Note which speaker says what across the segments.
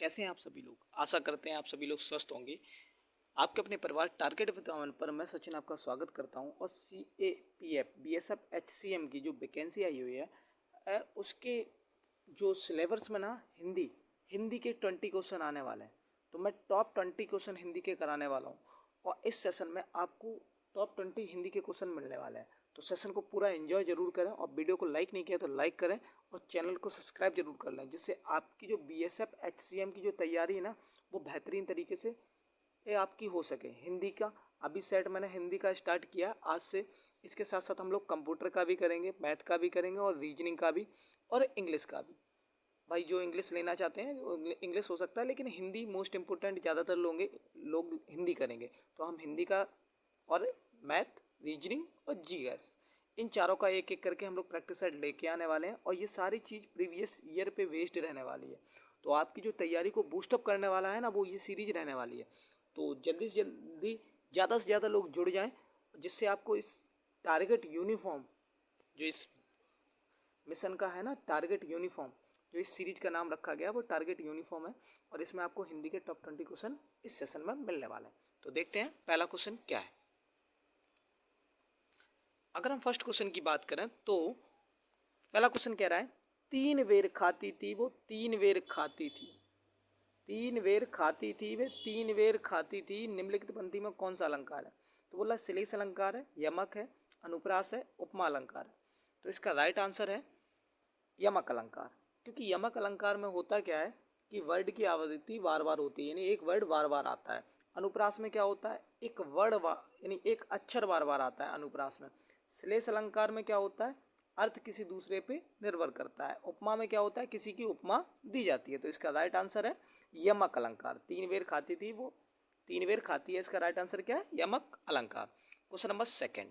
Speaker 1: कैसे हैं आप सभी लोग। आशा करते हैं आप सभी लोग स्वस्थ होंगे। आपके अपने परिवार टारगेट विद्वान पर मैं सचिन आपका स्वागत करता हूं। और CAPF BSF HCM की जो वैकेंसी आई हुई है उसके जो सिलेबस में ना हिंदी के 20 क्वेश्चन आने वाले हैं। तो मैं टॉप 20 क्वेश्चन हिंदी के कराने वाला हूँ और इस सेशन में आपको टॉप 20 हिंदी के क्वेश्चन मिलने वाले हैं। तो सेशन को पूरा एंजॉय जरूर करें और वीडियो को लाइक नहीं किया तो लाइक करें और चैनल को सब्सक्राइब जरूर कर लें, जिससे आपकी जो BSF HCM की जो तैयारी है ना वो बेहतरीन तरीके से आपकी हो सके। हिंदी का अभी सेट मैंने हिंदी का स्टार्ट किया आज से। इसके साथ साथ हम लोग कंप्यूटर का भी करेंगे, मैथ का भी करेंगे और रीजनिंग का भी और इंग्लिश का भी। भाई जो इंग्लिश लेना चाहते हैं वो इंग्लिश हो सकता है, लेकिन हिंदी मोस्ट इम्पोर्टेंट ज़्यादातर लोग हिंदी करेंगे। तो हम हिंदी का और मैथ, रीजनिंग और GS इन चारों का एक एक करके हम लोग प्रैक्टिस सेट लेके आने वाले हैं और ये सारी चीज़ प्रीवियस ईयर पे बेस्ड रहने वाली है। तो आपकी जो तैयारी को बूस्टअप करने वाला है ना वो ये सीरीज रहने वाली है। तो जल्दी से जल्दी ज़्यादा से ज़्यादा लोग जुड़ जाएं, जिससे आपको इस टारगेट यूनिफॉर्म जो इस मिशन का है ना, टारगेट यूनिफॉर्म जो इस सीरीज का नाम रखा गया वो टारगेट यूनिफॉर्म है। और इसमें आपको हिंदी के टॉप 20 क्वेश्चन इस सेशन में मिलने वाले हैं। तो देखते हैं पहला क्वेश्चन क्या है। अगर हम फर्स्ट क्वेश्चन की बात करें तो पहला क्वेश्चन कह रहा है 3 बेर खाती थी वो 3 बेर खाती थी। 3 बेर खाती थी वे 3 बेर खाती थी, निम्नलिखित पंक्ति में कौन सा अलंकार है। तो बोला श्लेष अलंकार है, यमक है, अनुप्रास है, उपमा अलंकार है। तो इसका राइट आंसर है यमक अलंकार। क्योंकि यमक अलंकार में होता क्या है कि वर्ड की आवृत्ति बार बार होती है, यानी एक वर्ड बार बार आता है। अनुप्रास में क्या होता है, एक वर्ड यानी एक अक्षर बार बार आता है अनुप्रास में। श्लेष अलंकार में क्या होता है, अर्थ किसी दूसरे पे निर्भर करता है। उपमा में क्या होता है, किसी की उपमा दी जाती है। तो इसका राइट आंसर है यमक अलंकार। 3 बेर खाती थी वो 3 बेर खाती है, इसका राइट आंसर क्या है, यमक अलंकार। क्वेश्चन नंबर सेकंड,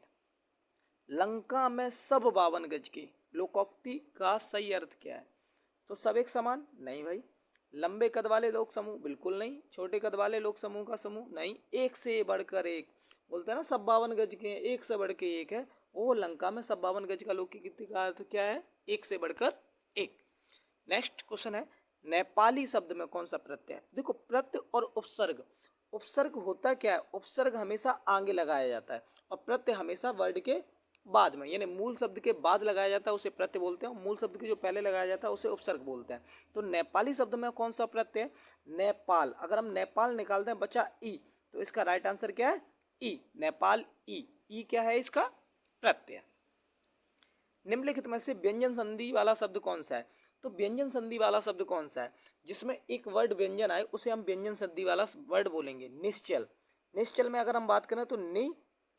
Speaker 1: लंका में सब 52 गज के लोकोक्ति का सही अर्थ क्या है। तो सब एक समान नहीं भाई। लंबे कद वाले लोग समूह बिल्कुल नहीं। छोटे कद वाले लोग समूह का समूह नहीं। एक से बढ़कर एक बोलते हैं ना, सब 52 गज के एक से बढ़ के एक है। वो लंका में सब 52 गज का लोकोक्ति का अर्थ क्या है, एक से बढ़कर एक। नेक्स्ट क्वेश्चन है, नेपाली शब्द में कौन सा प्रत्यय है। देखो प्रत्यय और उपसर्ग, उपसर्ग होता क्या है, उपसर्ग हमेशा आगे लगाया जाता है और प्रत्यय हमेशा वर्ड के बाद में, यानी मूल शब्द के बाद लगाया जाता है उसे प्रत्यय बोलते हैं। मूल शब्द के जो पहले लगाया जाता है उसे उपसर्ग बोलते हैं। तो नेपाली शब्द में कौन सा प्रत्यय है, नेपाल। अगर हम नेपाल निकालते हैं बचा ई, तो इसका राइट आंसर क्या है, ई, नेपाल ई क्या है इसका प्रत्यय। निम्नलिखित में से व्यंजन संधि वाला शब्द कौन सा है। तो व्यंजन संधि वाला शब्द कौन सा है, जिसमें एक वर्ड व्यंजन आए उसे हम व्यंजन संधि वाला वर्ड बोलेंगे। निश्चल, निश्चल में अगर हम बात करें तो नि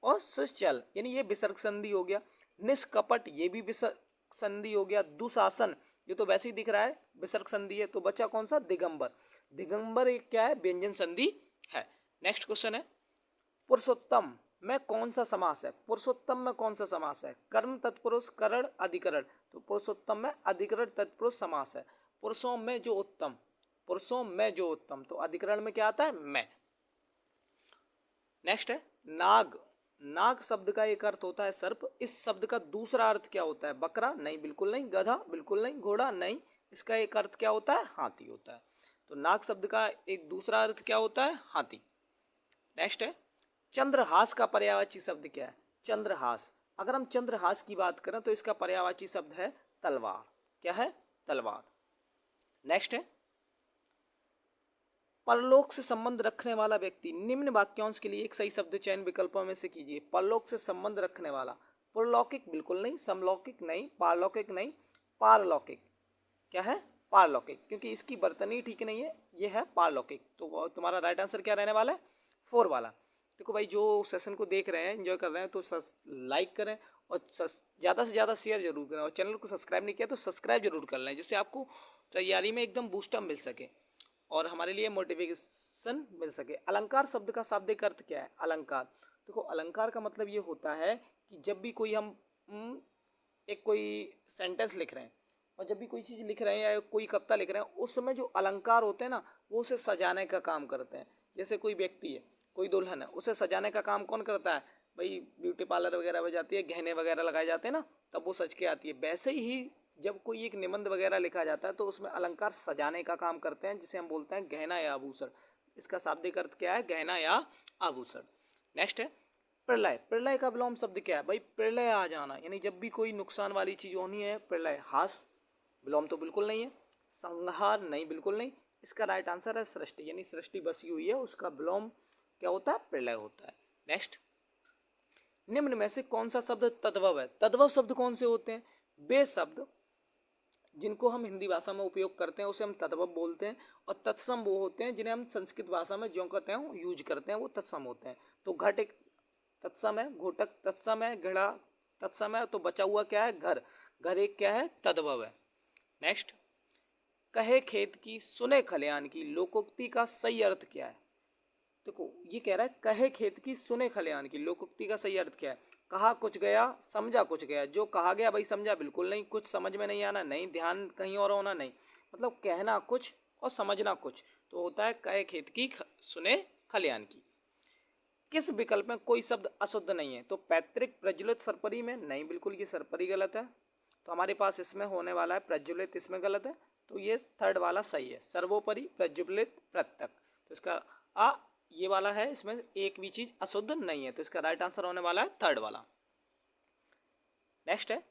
Speaker 1: और सुचल, यानी ये विसर्ग संधि हो गया। निष्कपट ये भी विसर्ग संधि हो गया। दुशासन ये तो वैसे ही दिख रहा है विसर्ग संधि है। तो बचा कौन सा, दिगंबर। दिगंबर एक क्या है, व्यंजन संधि है। नेक्स्ट क्वेश्चन है, पुरुषोत्तम में कौन सा समास है। पुरुषोत्तम में कौन सा समास है, कर्म तत्पुरुष करण अधिकरण। तो पुरुषोत्तम में अधिकरण तत्पुरुष समास है। पुरुषों में जो उत्तम, पुरुषों में जो उत्तम, तो अधिकरण में क्या आता है, मैं। नेक्स्ट है नाग। नाग शब्द का एक अर्थ होता है सर्प। इस शब्द का दूसरा अर्थ क्या होता है, बकरा नहीं, बिल्कुल नहीं। गधा बिल्कुल नहीं। घोड़ा नहीं। इसका एक अर्थ क्या होता है, हाथी होता है। तो नाग शब्द का एक दूसरा अर्थ क्या होता है, हाथी। नेक्स्ट है चंद्रहास का पर्यायवाची शब्द क्या है। चंद्रहास, अगर हम चंद्रहास की बात करें तो इसका पर्यायवाची शब्द है तलवार। क्या है, तलवार। नेक्स्ट है परलोक से संबंध रखने वाला व्यक्ति। निम्न वाक्यांश के लिए एक सही शब्द चयन विकल्पों में से कीजिए। परलोक से संबंध रखने वाला, पुरलौकिक बिल्कुल नहीं, समलौकिक नहीं, पारलौकिक नहीं, पारलौकिक। क्या है, पारलौकिक, क्योंकि इसकी बर्तनी ठीक नहीं है, ये है पारलौकिक। तो तुम्हारा राइट आंसर क्या रहने वाला है, 4 वाला। देखो भाई जो सेशन को देख रहे हैं, एंजॉय कर रहे हैं, तो लाइक करें और ज़्यादा से ज़्यादा शेयर जरूर करें। और चैनल को सब्सक्राइब नहीं किया तो सब्सक्राइब जरूर कर लें, जिससे आपको तैयारी में एकदम बूस्टअप मिल सके और हमारे लिए मोटिवेशन मिल सके। अलंकार शब्द का शाब्दिक अर्थ क्या है, अलंकार। देखो अलंकार का मतलब ये होता है कि जब भी कोई हम एक कोई सेंटेंस लिख रहे हैं और जब भी कोई चीज़ लिख रहे हैं या कोई कविता लिख रहे हैं, उस समय जो अलंकार होते हैं ना वो उसे सजाने का काम करते हैं। जैसे कोई व्यक्ति है, कोई दुल्हन है, उसे सजाने का काम कौन करता है भाई, ब्यूटी पार्लर वगैरह में जाती है, गहने वगैरह लगाए जाते हैं ना, तब वो सज के आती है। वैसे ही जब कोई एक निबंध वगैरह लिखा जाता है तो उसमें अलंकार सजाने का काम करते हैं, जिसे हम बोलते हैं गहना या आभूषण। इसका शाब्दिक अर्थ क्या है? गहना या आभूषण। नेक्स्ट है प्रलय। प्रलय का विलोम शब्द क्या है भाई? प्रलय आ जाना, यानी जब भी कोई नुकसान वाली चीज होनी है प्रलय। हास विलोम तो बिल्कुल नहीं है। संहार नहीं, बिल्कुल नहीं। इसका राइट आंसर है सृष्टि, यानी सृष्टि बसी हुई है, उसका विलोम क्या होता है? प्रलय होता है। नेक्स्ट, निम्न में से कौन सा शब्द तद्भव है? तद्भव शब्द कौन से होते हैं? वे शब्द जिनको हम हिंदी भाषा में उपयोग करते हैं उसे हम तद्भव बोलते हैं, और तत्सम वो होते हैं जिन्हें हम संस्कृत भाषा में ज्यों कहते हैं यूज करते हैं, वो तत्सम होते हैं। तो घट एक तत्सम है, घोटक तत्सम है, घड़ा तत्सम है, तो बचा हुआ क्या है? घर। घर एक क्या है? तद्भव है। नेक्स्ट, कहे खेत की सुने खलियान की लोकोक्ति का सही अर्थ क्या है? देखो ये कह रहा है कहे खेत की सुने खलियान की लोकोक्ति का सही अर्थ क्या है? कहा कुछ गया, समझा कुछ गया। जो कहा गया भाई समझा बिल्कुल नहीं, कुछ समझ में नहीं आना नहीं, ध्यान कहीं और होना नहीं, मतलब कहना कुछ और समझना कुछ, तो होता है कहे खेत की सुने खलियान की। किस विकल्प में कोई शब्द अशुद्ध नहीं है? तो पैतृक, प्रज्वलित, सरपरी में नहीं, बिल्कुल ये सरपरी गलत है। तो हमारे पास इसमें होने वाला है प्रज्वलित, इसमें गलत है, तो ये थर्ड वाला सही है, सर्वोपरि, प्रज्वलित, प्रत्यक। तो इसका ये वाला है, इसमें एक भी चीज अशुद्ध नहीं है, तो इसका राइट आंसर होने वाला है थर्ड वाला। नेक्स्ट है,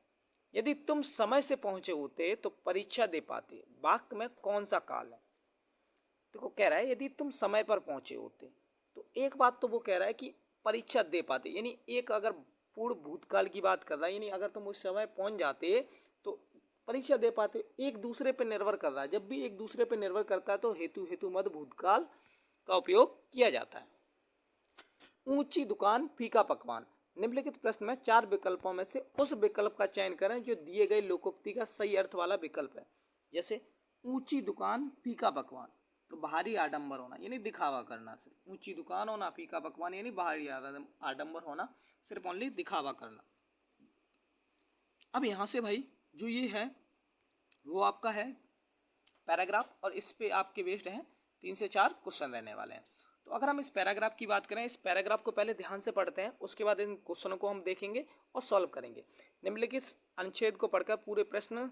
Speaker 1: यदि तुम समय से पहुंचे होते तो परीक्षा दे पाते, वाक्य में कौन सा काल है? देखो कह रहा है यदि तुम समय पर पहुंचे होते, तो एक बात तो वो कह रहा है कि परीक्षा दे पाते, यानी एक अगर पूर्ण भूतकाल की बात कर रहा है, यानी अगर तुम उस समय पहुंच जाते तो परीक्षा दे पाते। एक दूसरे पर निर्भर कर रहा है, जब भी एक दूसरे पर निर्भर करता है तो हेतु हेतु मद भूतकाल का उपयोग किया जाता है। ऊंची दुकान, फीका पकवान। निम्नलिखित प्रश्न में 4 विकल्पों में से उस विकल्प का चयन करें जो दिए गए लोकोक्ति का सही अर्थ वाला विकल्प है। जैसे ऊंची दुकान, फीका पकवान, तो बाहरी आडंबर होना यानी दिखावा करना से। ऊंची दुकान होना, फीका पकवान यानी बाहरी आडंबर होना, सिर्फ ओनली दिखावा करना। अब यहाँ से भाई जो ये है वो आपका है पैराग्राफ, और इस पे आपके बेस्ड हैं 3 से 4 क्वेश्चन रहने वाले हैं। तो अगर हम इस पैराग्राफ की बात करें, इस पैराग्राफ को पहले ध्यान से पढ़ते हैं, उसके बाद इन क्वेश्चनों को हम देखेंगे और सॉल्व करेंगे। निम्नलिखित अनुच्छेद को पढ़कर पूरे प्रश्न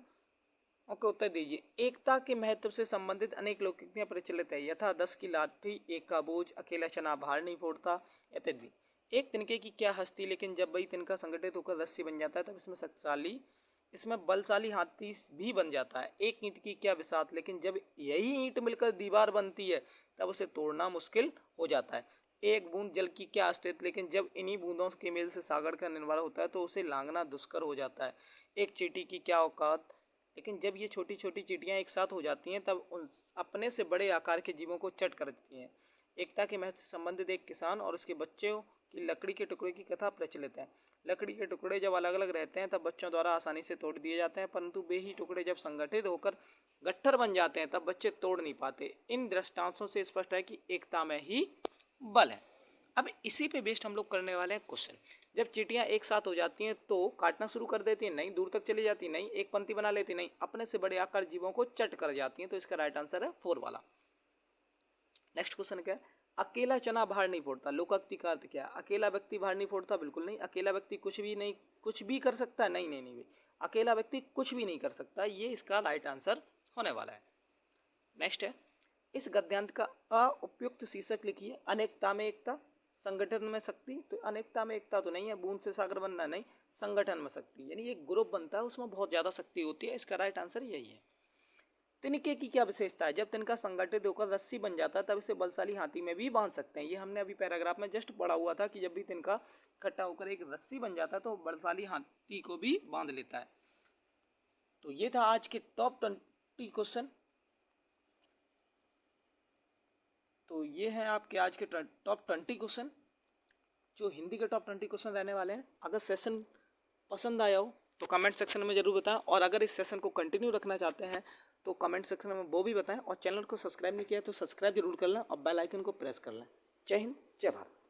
Speaker 1: के उत्तर दीजिए। एकता के महत्व से संबंधित अनेक लोकोक्तियां प्रचलित है, यथा 10 की लाठी, एक का बोझ, अकेला चना भार नहीं फोड़ता इत्यादि। एक तिनके की क्या हस्ती, लेकिन जब वही तिनका संगठित होकर रस्सी बन जाता है तब इसमें बलशाली हाथी भी बन जाता है। एक ईंट की क्या बिसात, लेकिन जब यही ईंट मिलकर दीवार बनती है तब उसे तोड़ना मुश्किल हो जाता है। एक बूंद जल की क्या अस्तित्व, लेकिन जब इन्हीं बूंदों के मेल से सागर का निर्माण होता है तो उसे लांघना दुष्कर हो जाता है। एक चींटी की क्या औकात, लेकिन जब ये छोटी छोटी चींटियां एक साथ हो जाती हैं तब उन अपने से बड़े आकार के जीवों को चट करती हैं। एकता के महत्व से संबंधित एक किसान और उसके बच्चों की लकड़ी के टुकड़े की कथा प्रचलित है। लकड़ी के टुकड़े जब अलग अलग रहते हैं तब बच्चों द्वारा आसानी से तोड़ दिए जाते हैं, परंतु वे ही टुकड़े जब संगठित होकर गट्ठर बन जाते हैं तब बच्चे तोड़ नहीं पाते। इन दृष्टांतों से स्पष्ट है कि एकता में ही बल है। अब इसी पे बेस्ड हम लोग करने वाले हैं क्वेश्चन। जब चींटियां एक साथ हो जाती हैं तो काटना शुरू कर देती हैं, नहीं दूर तक चली जाती, नहीं एक पंक्ति बना लेती, नहीं अपने से बड़े आकार जीवों को चट कर जाती हैं, तो इसका राइट आंसर है 4 वाला। नेक्स्ट क्वेश्चन क्या है, अकेला चना भार नहीं फोड़ता, लोकोक्ति का अर्थ क्या है? अकेला व्यक्ति भार नहीं फोड़ता, बिल्कुल नहीं। अकेला व्यक्ति कुछ भी कर सकता है, नहीं नहीं नहीं, अकेला व्यक्ति कुछ भी नहीं कर सकता, ये इसका राइट आंसर होने वाला है। नेक्स्ट है, इस गद्यांश का उपयुक्त शीर्षक लिखिए। अनेकता में एकता, संगठन में शक्ति। तो अनेकता में एकता तो नहीं है, बूंद से सागर बनना नहीं, संगठन में शक्ति, यानी एक ग्रुप बनता है उसमें बहुत ज्यादा शक्ति होती है, इसका राइट आंसर यही है। तिनके की क्या विशेषता है, जब तिनका संगठित होकर रस्सी बन जाता है तब इसे बलशाली हाथी में भी बांध सकते हैं। ये हमने अभी पैराग्राफ में जस्ट पढ़ा हुआ था कि जब भी तिनका इकट्ठा होकर एक रस्सी बन जाता है तो बलशाली हाथी को भी बांध लेता है। तो ये था आज के टॉप 20 क्वेश्चन। तो ये है आपके आज के टॉप 20 क्वेश्चन, जो हिंदी के टॉप 20 क्वेश्चन रहने वाले हैं। अगर सेशन पसंद आया हो तो कमेंट सेक्शन में ज़रूर बताएं, और अगर इस सेशन को कंटिन्यू रखना चाहते हैं तो कमेंट सेक्शन में वो भी बताएं, और चैनल को सब्सक्राइब नहीं किया तो सब्सक्राइब जरूर कर लें और बेल आइकन को प्रेस कर लें। जय हिंद, जय भारत।